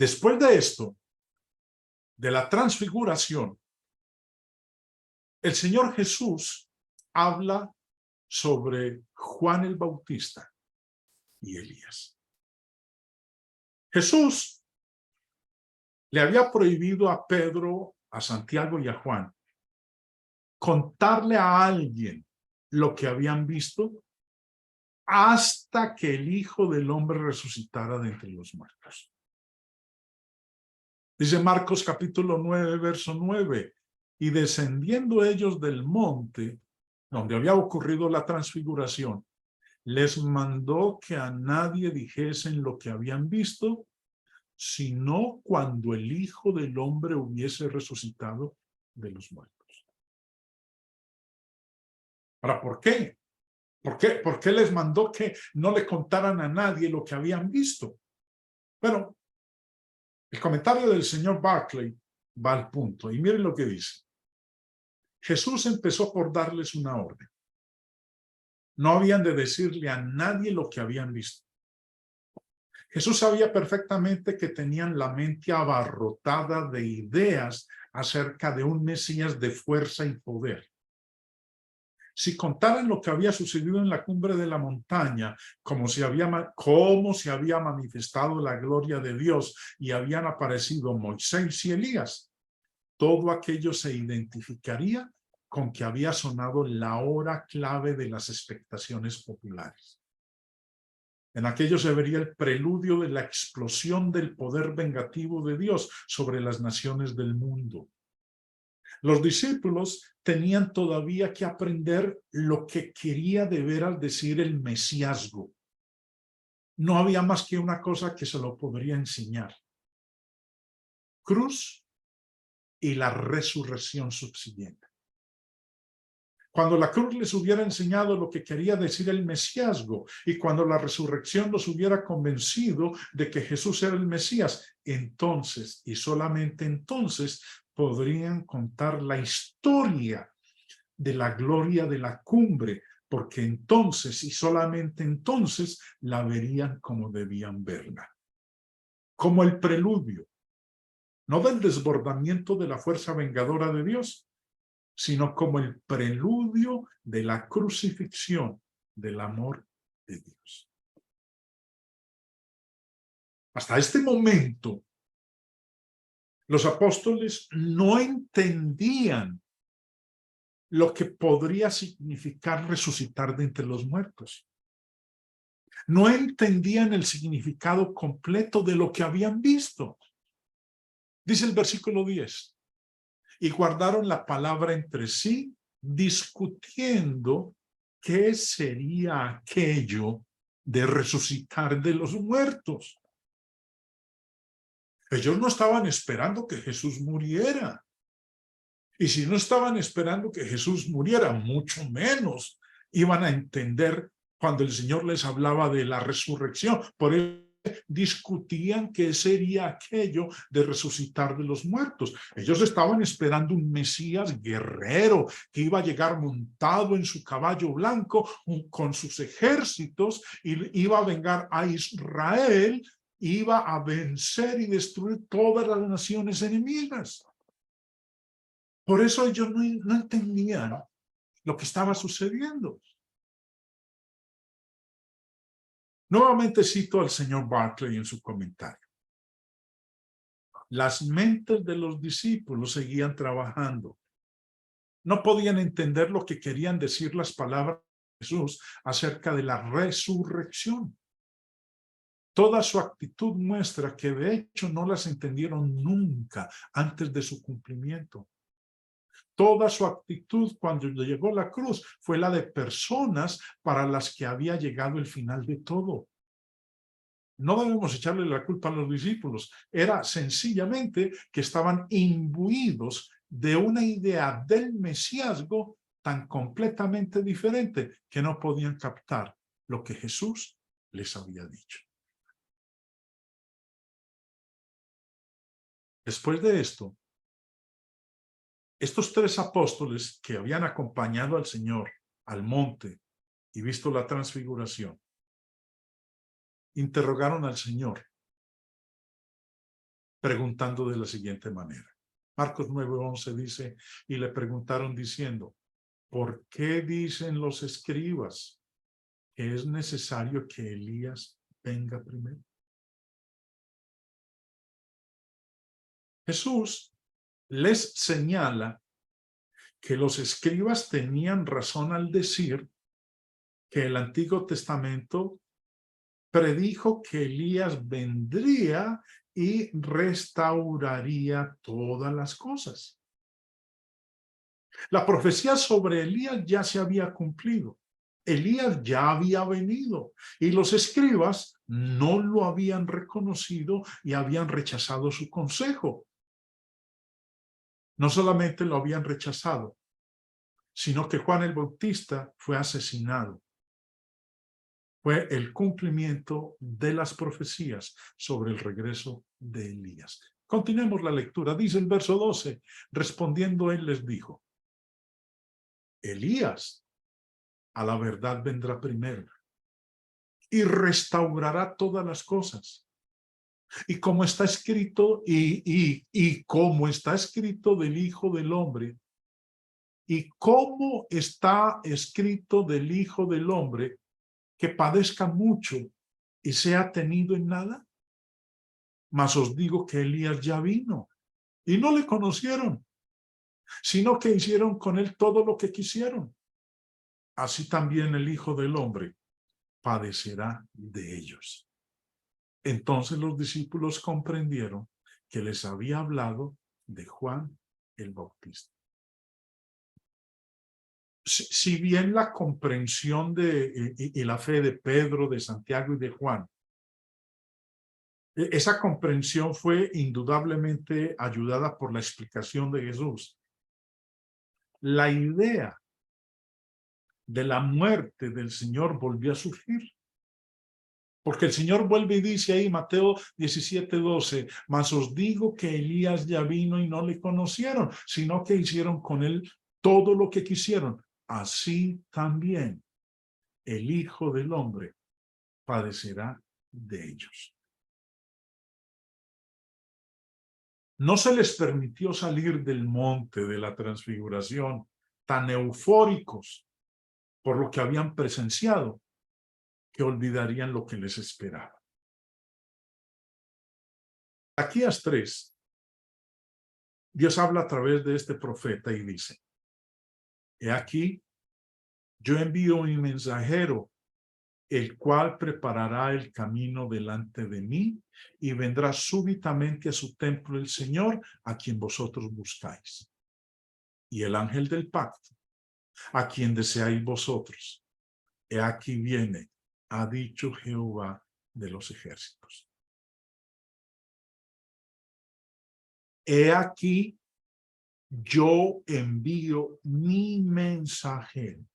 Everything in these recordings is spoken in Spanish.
Después de esto, de la transfiguración, el Señor Jesús habla sobre Juan el Bautista y Elías. Jesús le había prohibido a Pedro, a Santiago y a Juan contarle a alguien lo que habían visto hasta que el Hijo del Hombre resucitara de entre los muertos. Dice Marcos capítulo 9, verso 9, y descendiendo ellos del monte, donde había ocurrido la transfiguración, les mandó que a nadie dijesen lo que habían visto, sino cuando el Hijo del Hombre hubiese resucitado de los muertos. Ahora, ¿por qué? ¿Por qué les mandó que no le contaran a nadie lo que habían visto? Bueno, el comentario del señor Barclay va al punto, y miren lo que dice. Jesús empezó por darles una orden. No habían de decirle a nadie lo que habían visto. Jesús sabía perfectamente que tenían la mente abarrotada de ideas acerca de un Mesías de fuerza y poder. Si contaran lo que había sucedido en la cumbre de la montaña, cómo se había manifestado la gloria de Dios y habían aparecido Moisés y Elías, todo aquello se identificaría con que había sonado la hora clave de las expectaciones populares. En aquello se vería el preludio de la explosión del poder vengativo de Dios sobre las naciones del mundo. Los discípulos tenían todavía que aprender lo que quería de veras decir el mesiasgo. No había más que una cosa que se lo podría enseñar: cruz y la resurrección subsiguiente. Cuando la cruz les hubiera enseñado lo que quería decir el mesiasgo y cuando la resurrección los hubiera convencido de que Jesús era el Mesías, entonces y solamente entonces podrían contar la historia de la gloria de la cumbre, porque entonces y solamente entonces la verían como debían verla. Como el preludio, no del desbordamiento de la fuerza vengadora de Dios, sino como el preludio de la crucifixión del amor de Dios. Hasta este momento, los apóstoles no entendían lo que podría significar resucitar de entre los muertos. No entendían el significado completo de lo que habían visto. Dice el versículo 10. Y guardaron la palabra entre sí, discutiendo qué sería aquello de resucitar de los muertos. Ellos no estaban esperando que Jesús muriera. Y si no estaban esperando que Jesús muriera, mucho menos iban a entender cuando el Señor les hablaba de la resurrección. Por eso discutían qué sería aquello de resucitar de los muertos. Ellos estaban esperando un Mesías guerrero que iba a llegar montado en su caballo blanco con sus ejércitos y iba a vengar a Israel, iba a vencer y destruir todas las naciones enemigas. Por eso ellos no entendían lo que estaba sucediendo. Nuevamente cito al señor Barclay en su comentario. Las mentes de los discípulos seguían trabajando. No podían entender lo que querían decir las palabras de Jesús acerca de la resurrección. Toda su actitud muestra que de hecho no las entendieron nunca antes de su cumplimiento. Toda su actitud cuando llegó la cruz fue la de personas para las que había llegado el final de todo. No debemos echarle la culpa a los discípulos. Era sencillamente que estaban imbuidos de una idea del mesiasgo tan completamente diferente que no podían captar lo que Jesús les había dicho. Después de esto, estos tres apóstoles que habían acompañado al Señor al monte y visto la transfiguración, interrogaron al Señor. preguntando de la siguiente manera. Marcos 9:11 dice, y le preguntaron diciendo, ¿por qué dicen los escribas que es necesario que Elías venga primero? Jesús les señala que los escribas tenían razón al decir que el Antiguo Testamento predijo que Elías vendría y restauraría todas las cosas. La profecía sobre Elías ya se había cumplido. Elías ya había venido y los escribas no lo habían reconocido y habían rechazado su consejo. No solamente lo habían rechazado, sino que Juan el Bautista fue asesinado. Fue el cumplimiento de las profecías sobre el regreso de Elías. Continuemos la lectura. Dice el verso 12, respondiendo él les dijo, Elías a la verdad vendrá primero y restaurará todas las cosas. Y como está escrito, y como está escrito del Hijo del Hombre, y como está escrito del Hijo del Hombre, que padezca mucho y sea tenido en nada. Mas os digo que Elías ya vino y no le conocieron, sino que hicieron con él todo lo que quisieron. Así también el Hijo del Hombre padecerá de ellos. Entonces los discípulos comprendieron que les había hablado de Juan el Bautista. Si bien la comprensión y la fe de Pedro, de Santiago y de Juan, esa comprensión fue indudablemente ayudada por la explicación de Jesús. La idea de la muerte del Señor volvió a surgir. Porque el Señor vuelve y dice ahí, Mateo 17:12, mas os digo que Elías ya vino y no le conocieron, sino que hicieron con él todo lo que quisieron. Así también el Hijo del Hombre padecerá de ellos. No se les permitió salir del monte de la transfiguración tan eufóricos por lo que habían presenciado, que olvidarían lo que les esperaba. Malaquías 3, Dios habla a través de este profeta y dice, he aquí, yo envío mi mensajero, el cual preparará el camino delante de mí y vendrá súbitamente a su templo el Señor, a quien vosotros buscáis. Y el ángel del pacto, a quien deseáis vosotros, he aquí viene, ha dicho Jehová de los ejércitos. He aquí, yo envío mi mensajero.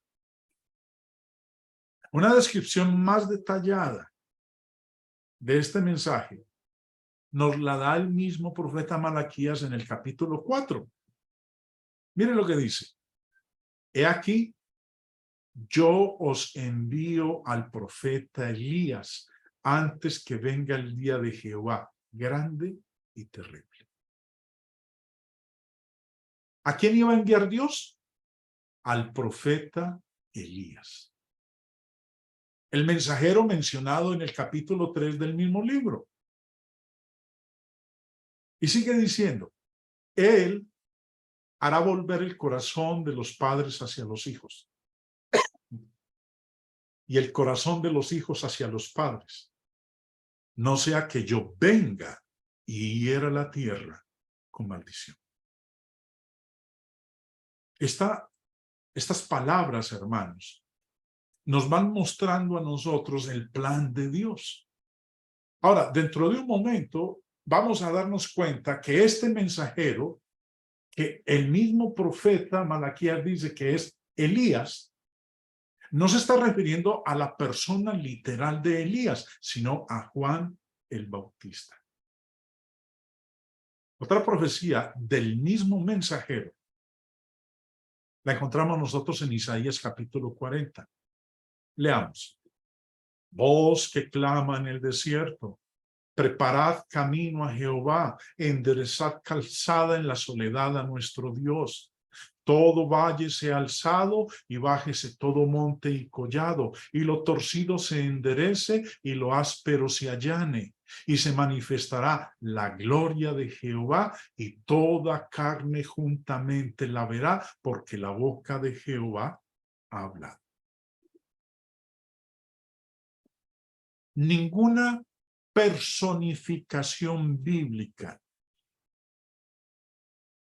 Una descripción más detallada de este mensaje nos la da el mismo profeta Malaquías en el capítulo 4. Miren lo que dice. He aquí, yo os envío al profeta Elías antes que venga el día de Jehová, grande y terrible. ¿A quién iba a enviar Dios? Al profeta Elías. El mensajero mencionado en el capítulo 3 del mismo libro. Y sigue diciendo, él hará volver el corazón de los padres hacia los hijos y el corazón de los hijos hacia los padres. No sea que yo venga y hiera la tierra con maldición. Estas palabras, hermanos, nos van mostrando a nosotros el plan de Dios. Ahora, dentro de un momento, vamos a darnos cuenta que este mensajero, que el mismo profeta Malaquías dice que es Elías, no se está refiriendo a la persona literal de Elías, sino a Juan el Bautista. Otra profecía del mismo mensajero la encontramos nosotros en Isaías capítulo 40. Leamos. Voz que clama en el desierto, Preparad camino a Jehová, enderezad calzada en la soledad a nuestro Dios. Todo valle sea alzado y bájese todo monte y collado, y lo torcido se enderece y lo áspero se allane. Y se manifestará la gloria de Jehová, y toda carne juntamente la verá, porque la boca de Jehová habla. Ninguna personificación bíblica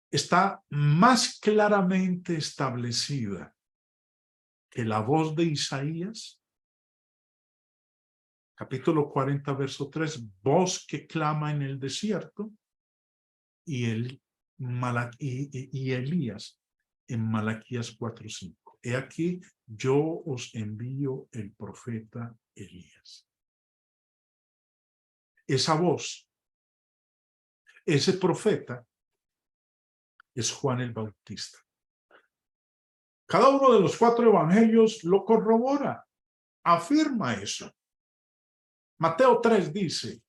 está más claramente establecida que la voz de Isaías, capítulo 40, verso 3, voz que clama en el desierto, y Elías en Malaquías 4:5. He aquí, yo os envío el profeta Elías. Esa voz, ese profeta, es Juan el Bautista. Cada uno de los 4 evangelios lo corrobora, afirma eso. Mateo 3 dice: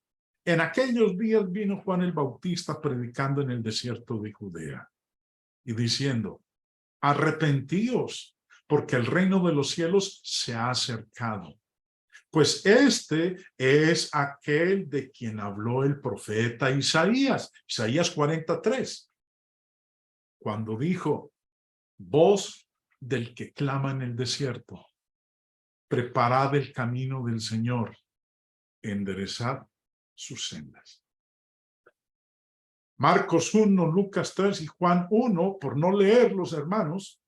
en aquellos días vino Juan el Bautista predicando en el desierto de Judea y diciendo: arrepentíos, porque el reino de los cielos se ha acercado. Pues este es aquel de quien habló el profeta Isaías, Isaías 43, cuando dijo: voz del que clama en el desierto, preparad el camino del Señor, enderezad sus sendas. Marcos 1, Lucas 3 y Juan 1, por no leerlos, hermanos,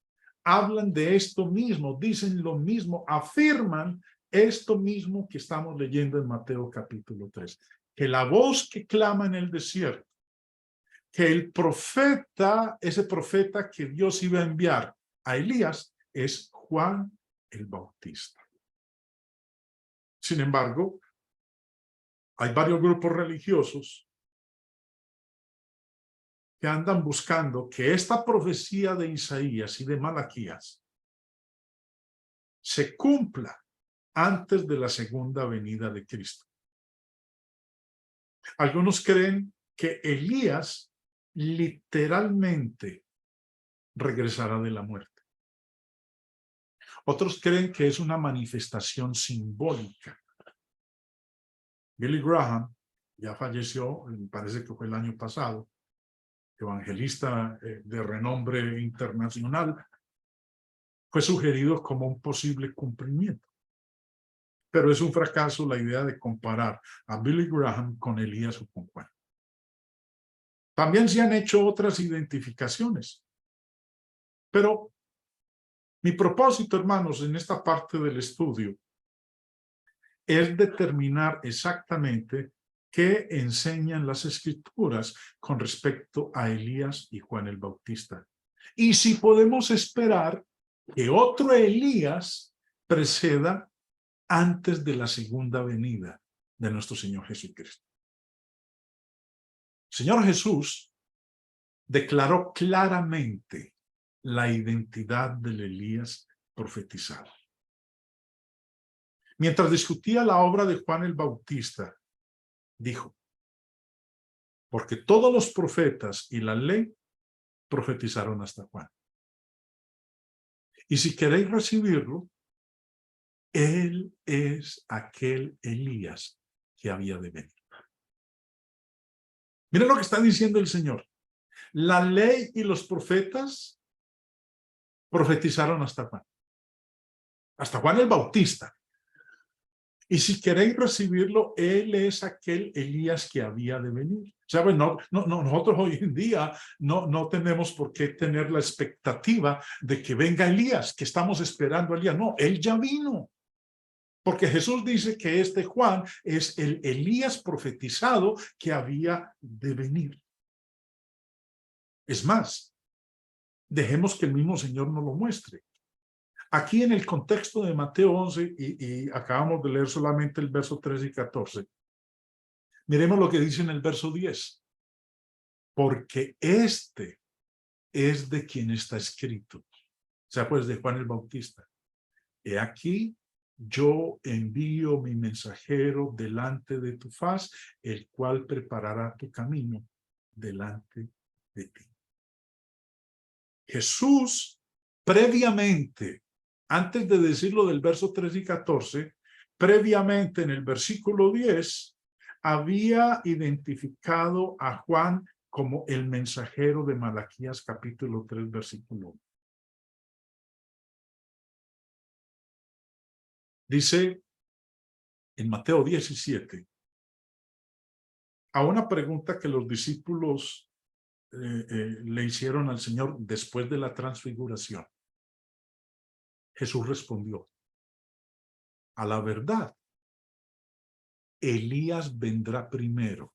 hablan de esto mismo, dicen lo mismo, afirman esto mismo que estamos leyendo en Mateo capítulo 3, que la voz que clama en el desierto, que el profeta, ese profeta que Dios iba a enviar a Elías, es Juan el Bautista. Sin embargo, hay varios grupos religiosos que andan buscando que esta profecía de Isaías y de Malaquías se cumpla antes de la segunda venida de Cristo. Algunos creen que Elías literalmente regresará de la muerte. Otros creen que es una manifestación simbólica. Billy Graham ya falleció, me parece que fue el año pasado, evangelista de renombre internacional, fue sugerido como un posible cumplimiento. Pero es un fracaso la idea de comparar a Billy Graham con Elías o con Juan. También se han hecho otras identificaciones. Pero mi propósito, hermanos, en esta parte del estudio es determinar exactamente qué enseñan las Escrituras con respecto a Elías y Juan el Bautista. Y si podemos esperar que otro Elías preceda antes de la segunda venida de nuestro Señor Jesucristo. Señor Jesús declaró claramente la identidad del Elías profetizado. Mientras discutía la obra de Juan el Bautista, dijo: porque todos los profetas y la ley profetizaron hasta Juan. Y si queréis recibirlo, él es aquel Elías que había de venir. Miren lo que está diciendo el Señor. La ley y los profetas profetizaron hasta Juan. Hasta Juan el Bautista. Y si queréis recibirlo, él es aquel Elías que había de venir. ¿Saben? Nosotros hoy en día no tenemos por qué tener la expectativa de que venga Elías, que estamos esperando a Elías. No, él ya vino. Porque Jesús dice que este Juan es el Elías profetizado que había de venir. Es más, dejemos que el mismo Señor nos lo muestre. Aquí en el contexto de Mateo 11, y acabamos de leer solamente el verso 13 y 14, miremos lo que dice en el verso 10. Porque este es de quien está escrito. O sea, pues de Juan el Bautista. He aquí, yo envío mi mensajero delante de tu faz, el cual preparará tu camino delante de ti. Jesús, previamente, antes de decirlo del verso 3 y 14, previamente en el versículo 10, había identificado a Juan como el mensajero de Malaquías capítulo 3, versículo 1. Dice en Mateo 17, a una pregunta que los discípulos le hicieron al Señor después de la transfiguración. Jesús respondió, a la verdad, Elías vendrá primero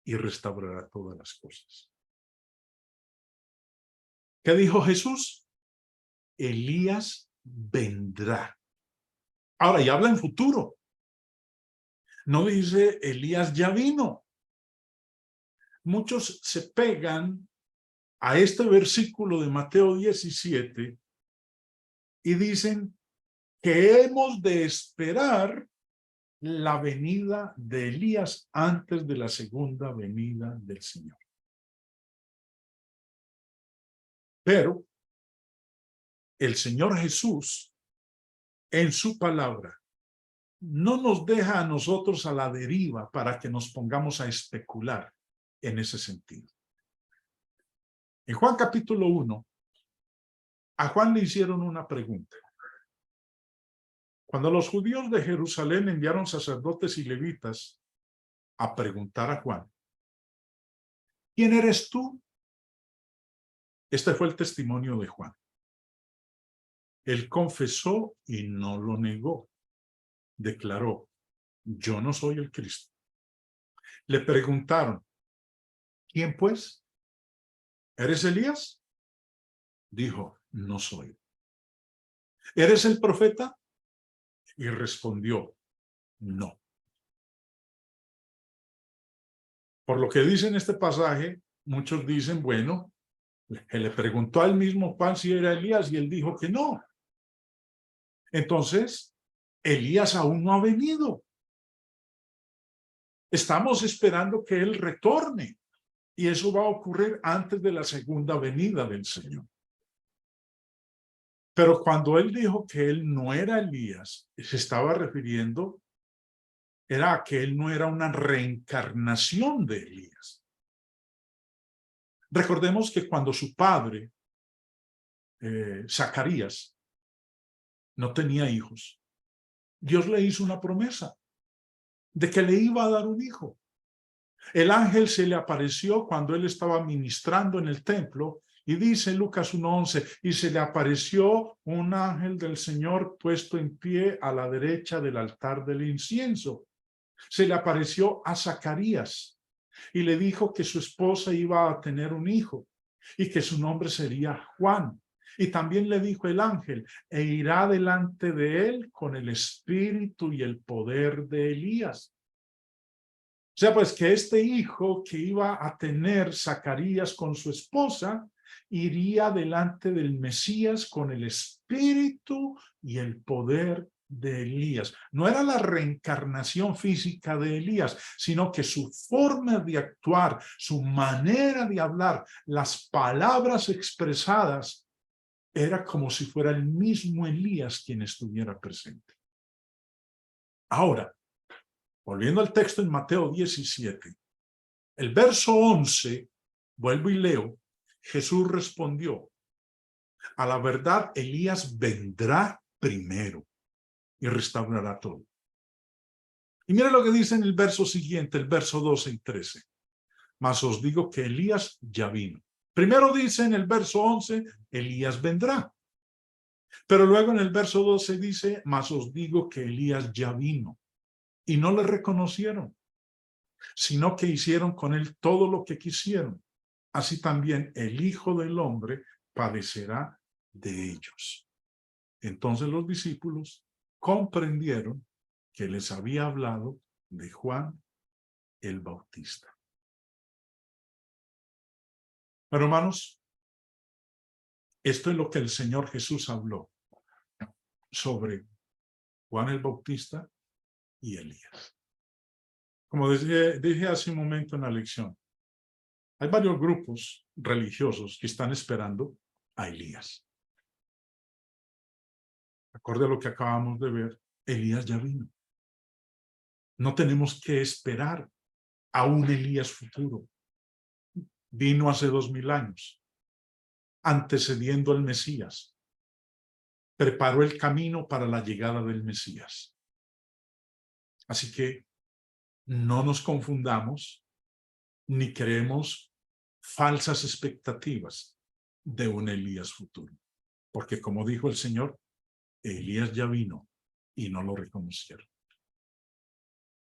y restaurará todas las cosas. ¿Qué dijo Jesús? Elías vendrá. Ahora, ya habla en futuro. No dice Elías ya vino. Muchos se pegan a este versículo de Mateo 17 y dicen que hemos de esperar la venida de Elías antes de la segunda venida del Señor. Pero el Señor Jesús, en su palabra, no nos deja a nosotros a la deriva para que nos pongamos a especular en ese sentido. En Juan capítulo 1, a Juan le hicieron una pregunta. Cuando los judíos de Jerusalén enviaron sacerdotes y levitas a preguntar a Juan, ¿quién eres tú? Este fue el testimonio de Juan. Él confesó y no lo negó. Declaró, yo no soy el Cristo. Le preguntaron, ¿quién pues? ¿Eres Elías? Dijo, no soy. ¿Eres el profeta? Y respondió, no. Por lo que dice en este pasaje, muchos dicen, bueno, que le preguntó al mismo Juan si era Elías y él dijo que no. Entonces, Elías aún no ha venido. Estamos esperando que él retorne y eso va a ocurrir antes de la segunda venida del Señor. Pero cuando él dijo que él no era Elías, se estaba refiriendo era a que él no era una reencarnación de Elías. Recordemos que cuando su padre, Zacarías, no tenía hijos, Dios le hizo una promesa de que le iba a dar un hijo. El ángel se le apareció cuando él estaba ministrando en el templo y dice Lucas 1:11, y se le apareció un ángel del Señor puesto en pie a la derecha del altar del incienso. Se le apareció a Zacarías y le dijo que su esposa iba a tener un hijo y que su nombre sería Juan. Y también le dijo el ángel, e irá delante de él con el espíritu y el poder de Elías. O sea, pues que este hijo que iba a tener Zacarías con su esposa, iría delante del Mesías con el espíritu y el poder de Elías. No era la reencarnación física de Elías, sino que su forma de actuar, su manera de hablar, las palabras expresadas, era como si fuera el mismo Elías quien estuviera presente. Ahora, volviendo al texto en Mateo 17, el verso 11, vuelvo y leo, Jesús respondió, a la verdad Elías vendrá primero y restaurará todo. Y mira lo que dice en el verso siguiente, el verso 12 y 13. Mas os digo que Elías ya vino. Primero dice en el verso 11, Elías vendrá. Pero luego en el verso 12 dice, mas os digo que Elías ya vino. Y no le reconocieron, sino que hicieron con él todo lo que quisieron. Así también el Hijo del Hombre padecerá de ellos. Entonces los discípulos comprendieron que les había hablado de Juan el Bautista. Pero hermanos, esto es lo que el Señor Jesús habló sobre Juan el Bautista y Elías. Como dije hace un momento en la lección, hay varios grupos religiosos que están esperando a Elías. Acorde a lo que acabamos de ver, Elías ya vino. No tenemos que esperar a un Elías futuro. Vino hace 2000 años, antecediendo al Mesías. Preparó el camino para la llegada del Mesías. Así que no nos confundamos ni creemos falsas expectativas de un Elías futuro. Porque como dijo el Señor, Elías ya vino y no lo reconocieron.